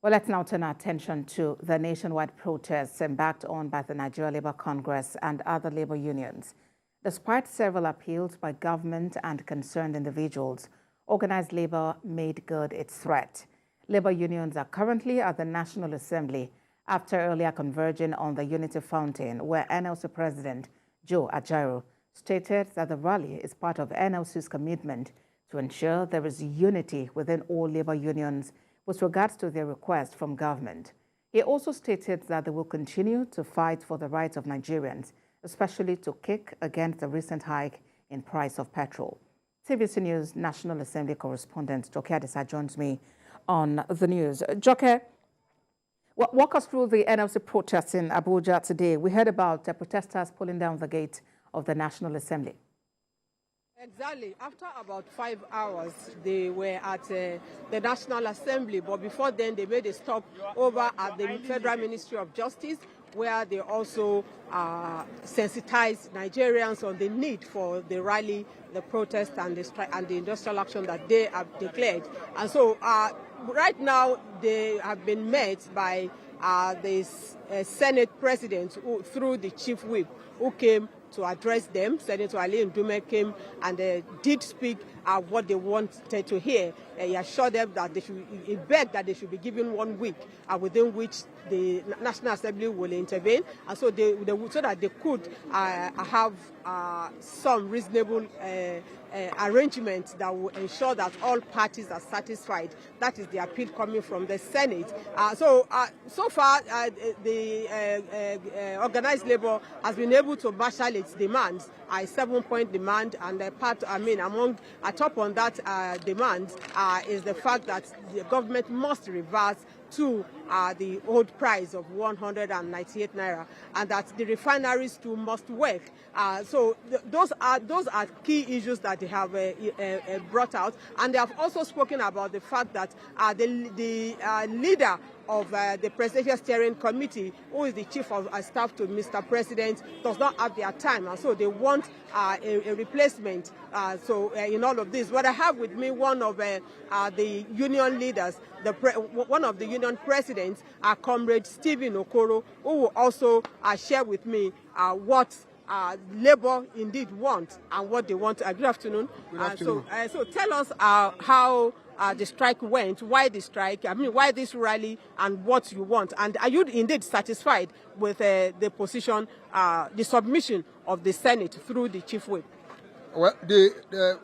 Well, let's now turn our attention to the nationwide protests embarked on by the Nigeria Labour Congress and other labour unions. Despite several appeals by government and concerned individuals, organised labour made good its threat. Labour unions are currently at the National Assembly after earlier converging on the Unity Fountain, where NLC President Joe Ajaero stated that the rally is part of NLC's commitment to ensure there is unity within all labour unions with regards to their request from government. He also stated that they will continue to fight for the rights of Nigerians, especially to kick against the recent hike in price of petrol. TVC News National Assembly correspondent Joke Adisa joins me on the news. Joke, walk us through the NLC protests in Abuja today. We heard about protesters pulling down the gate of the National Assembly. Exactly. After about 5 hours, they were at the National Assembly, but before then they made a stop over at the Federal Ministry of Justice, where they also sensitized Nigerians on the need for the rally, the protest, and the strike and the industrial action that they have declared. And so right now they have been met by the Senate President through the Chief Whip, who came to address them. Senator Ali Ndume came and did speak what they wanted to hear. He assured them that he begged that they should be given 1 week within which the National Assembly will intervene, and so so that they could have some reasonable arrangements that will ensure that all parties are satisfied. That is the appeal coming from the Senate. So far, the organized labor has been able to marshal its demands, a 7-point demand, and atop on that demand is the fact that the government must reverse to the old price of 198 naira, and that the refineries too must work. So those are key issues that they have brought out, and they have also spoken about the fact that the leader of the Presidential Steering Committee, who is the Chief of Staff to Mr. President, does not have their time, and so they want a replacement. In all of this, but I have with me one of the union leaders, one of the union presidents, Comrade Stephen Okoro, who will also share with me what Labour indeed want and what they want. Good afternoon. Good afternoon. So tell us how the strike went, why the strike, why this rally, and what you want. And are you indeed satisfied with the position, the submission of the Senate through the Chief Whip? Well,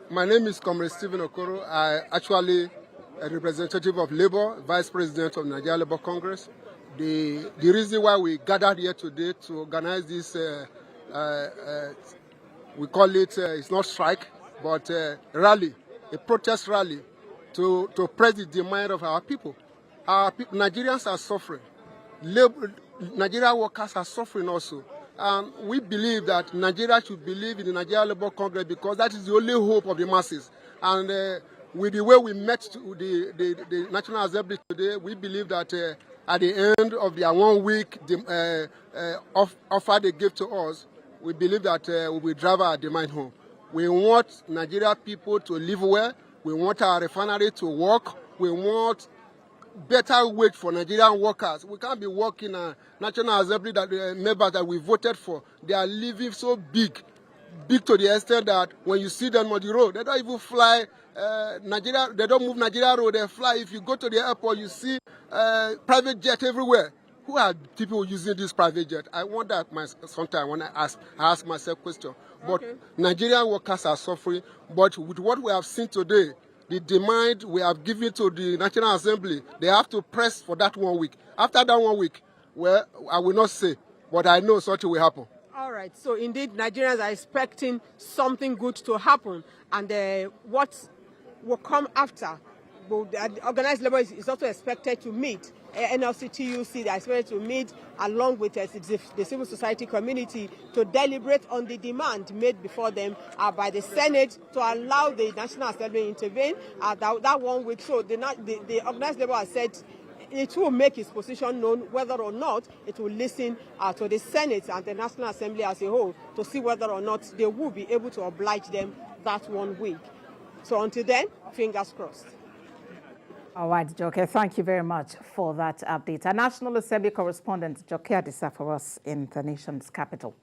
my name is Comrade Stephen Okoro. I actually a representative of Labour, Vice President of Nigeria Labour Congress. The reason why we gathered here today to organize this, we call it, it's not strike, but rally, a protest rally to press the demand of our people. Nigerians are suffering. Nigerian workers are suffering also. And we believe that Nigeria should believe in the Nigeria Labour Congress because that is the only hope of the masses. And with the way we met the National Assembly today, we believe that at the end of their 1 week offer they gave to us, we believe that we will drive our demand home. We want Nigeria people to live well. We want our refinery to work. We want better wage for Nigerian workers. We can't be working a National Assembly that members that we voted for. They are living so big to the extent that when you see them on the road, they don't even fly Nigeria. They don't move Nigeria road. They fly. If you go to the airport, you see private jet everywhere. Who are people using this private jet? I wonder sometimes when I ask myself question. But okay. Nigerian workers are suffering. But with what we have seen today, the demand we have given to the National Assembly, they have to press for that 1 week. After that 1 week, well, I will not say, but I know something will happen. All right. So indeed, Nigerians are expecting something good to happen, and what will come after. The organized labor is also expected to meet. NLC TUC, they are expected to meet along with the civil society community to deliberate on the demand made before them by the Senate to allow the National Assembly to intervene that 1 week. So the organized labor has said it will make its position known whether or not it will listen to the Senate and the National Assembly as a whole to see whether or not they will be able to oblige them that 1 week. So until then, fingers crossed. All right, Joke, thank you very much for that update. Our National Assembly correspondent, Joke Adisa, for us in the nation's capital.